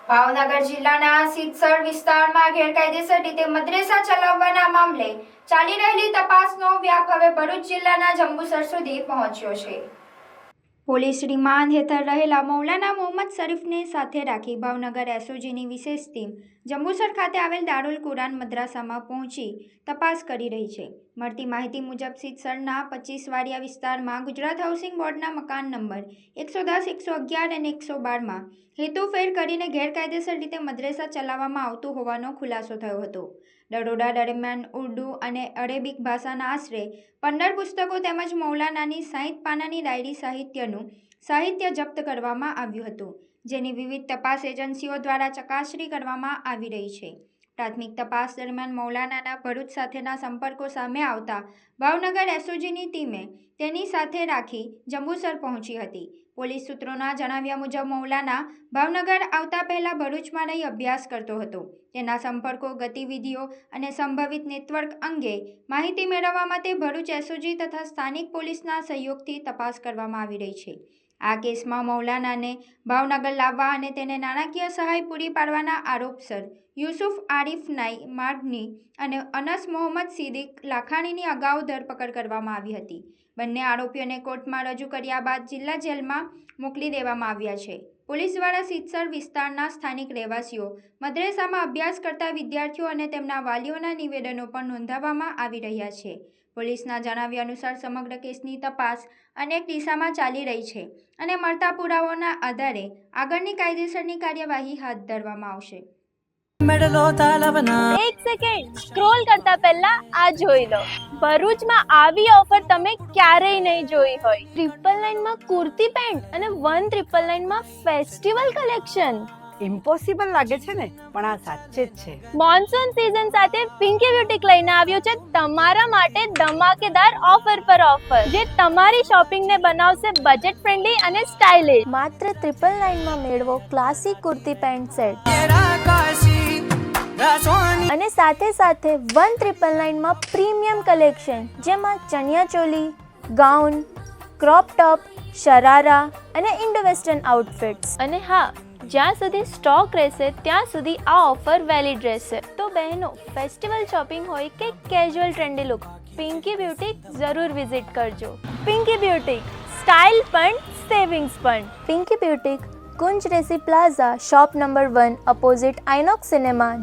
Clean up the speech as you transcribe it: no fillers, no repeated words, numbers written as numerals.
ભાવનગર જિલ્લાના સિદ્ધસર વિસ્તારમાં ગેરકાયદેસર રીતે મદ્રેસા ચલાવવાના મામલે ચાલી રહેલી તપાસનો વ્યાપ હવે ભરૂચ જિલ્લાના જંબુસર સુધી પહોંચ્યો છે। પોલીસ રિમાન્ડ હેઠળ રહેલા મૌલાના મોહમ્મદ શરીફને સાથે રાખી ભાવનગર એસઓજીની વિશેષ ટીમ જંબુસર ખાતે આવેલ દારુલ કુરાન મદ્રાસામાં પહોંચી તપાસ કરી રહી છે। મળતી માહિતી મુજબ સિદ્ધસરના 25 વાડિયા વિસ્તારમાં ગુજરાત હાઉસિંગ બોર્ડના મકાન નંબર 110, 111 અને 112માં હેતુફેર કરીને ગેરકાયદેસર રીતે મદ્રેસા ચલાવવામાં આવતું હોવાનો ખુલાસો થયો હતો। દરોડા દરમિયાન ઉર્દુ અને અરેબિક ભાષાના આશરે 15 પુસ્તકો તેમજ મૌલાનાની 60 પાનાની ડાયરી સાહિત્યનું સાહિત્ય જપ્ત કરવામાં આવ્યું હતું, જેની વિવિધ તપાસ એજન્સીઓ દ્વારા ચકાસણી કરવામાં આવી રહી છે। પ્રાથમિક તપાસ દરમિયાન મૌલાનાના ભરૂચ સાથેના સંપર્કો સામે આવતા ભાવનગર એસઓજીની ટીમે તેની સાથે રાખી જંબુસર પહોંચી હતી। પોલીસ સૂત્રોના જણાવ્યા મુજબ મૌલાના ભાવનગર આવતા પહેલા ભરૂચમાં રહી અભ્યાસ કરતો હતો। તેના સંપર્કો, ગતિવિધિઓ અને સંભવિત નેટવર્ક અંગે માહિતી મેળવવા માટે ભરૂચ એસઓજી તથા સ્થાનિક પોલીસના સહયોગથી તપાસ કરવામાં આવી રહી છે। આ કેસમાં મૌલાનાને ભાવનગર લાવવા અને તેને નાણાકીય સહાય પૂરી પાડવાના આરોપસર યુસુફ આરિફ નાઈ માડની અને અનસ મોહમ્મદ સિદ્દીક લાખાણીની અગાઉ ધરપકડ કરવામાં આવી હતી। બંને આરોપીઓને કોર્ટમાં રજૂ કર્યા બાદ જિલ્લા જેલમાં મોકલી દેવામાં આવ્યા છે। પોલીસ દ્વારા સિદ્ધસર વિસ્તારના સ્થાનિક રહેવાસીઓ, મદ્રેસામાં અભ્યાસ કરતા વિદ્યાર્થીઓ અને તેમના વાલીઓના નિવેદનો પણ નોંધાવવામાં આવી રહ્યા છે। પોલીસના જણાવ્યા અનુસાર સમગ્ર કેસની તપાસ અનેક દિશામાં ચાલી રહી છે અને મળતા પુરાવાઓના આધારે આગળની કાયદેસરની કાર્યવાહી હાથ ધરવામાં આવશે। એક સેકન્ડ સ્ક્રોલ કરતા પહેલા આ જોઈ લો। ભરૂચમાં આવી ઓફર તમે ક્યારેય નહીં જોઈ હોય। 999 માં કુર્તી પેન્ટ અને 1999 માં ફેસ્ટિવલ કલેક્શન। ઇમ્પોસિબલ લાગે છે ને, પણ આ સાચે જ છે। મોન્સૂન સીઝન સાથે પિંકી બ્યુટીક લઈને આવ્યું છે તમારા માટે ધમાકેદાર ઓફર પર ઓફર, જે તમારી શોપિંગને બનાવશે બજેટ ફ્રેન્ડલી અને સ્ટાઇલિશ। માત્ર 999 માં મેળવો ક્લાસિક કુર્તી પેન્ટ સેટ અને સાથે સાથે 1999 માં પ્રીમિયમ કલેક્શન, જેમાં chaniya choli, gown, crop top, sharara અને ઇન્ડો વેસ્ટર્ન આઉટફિટ્સ। અને હા, જ્યાં સુધી સ્ટોક રહેશે ત્યાં સુધી આ ઓફર વેલિડ રહેશે। તો બહેનો, ફેસ્ટિવલ શોપિંગ હોય કે casual trendy look, Pinky boutique જરૂર વિઝિટ કરજો। પિંકી બ્યુટીક, સ્ટાઇલ પણ સેવિંગ્સ પણ। પિંકી બ્યુટીક, કુંજ રેસી plaza, shop number 1, opposite Inox cinema,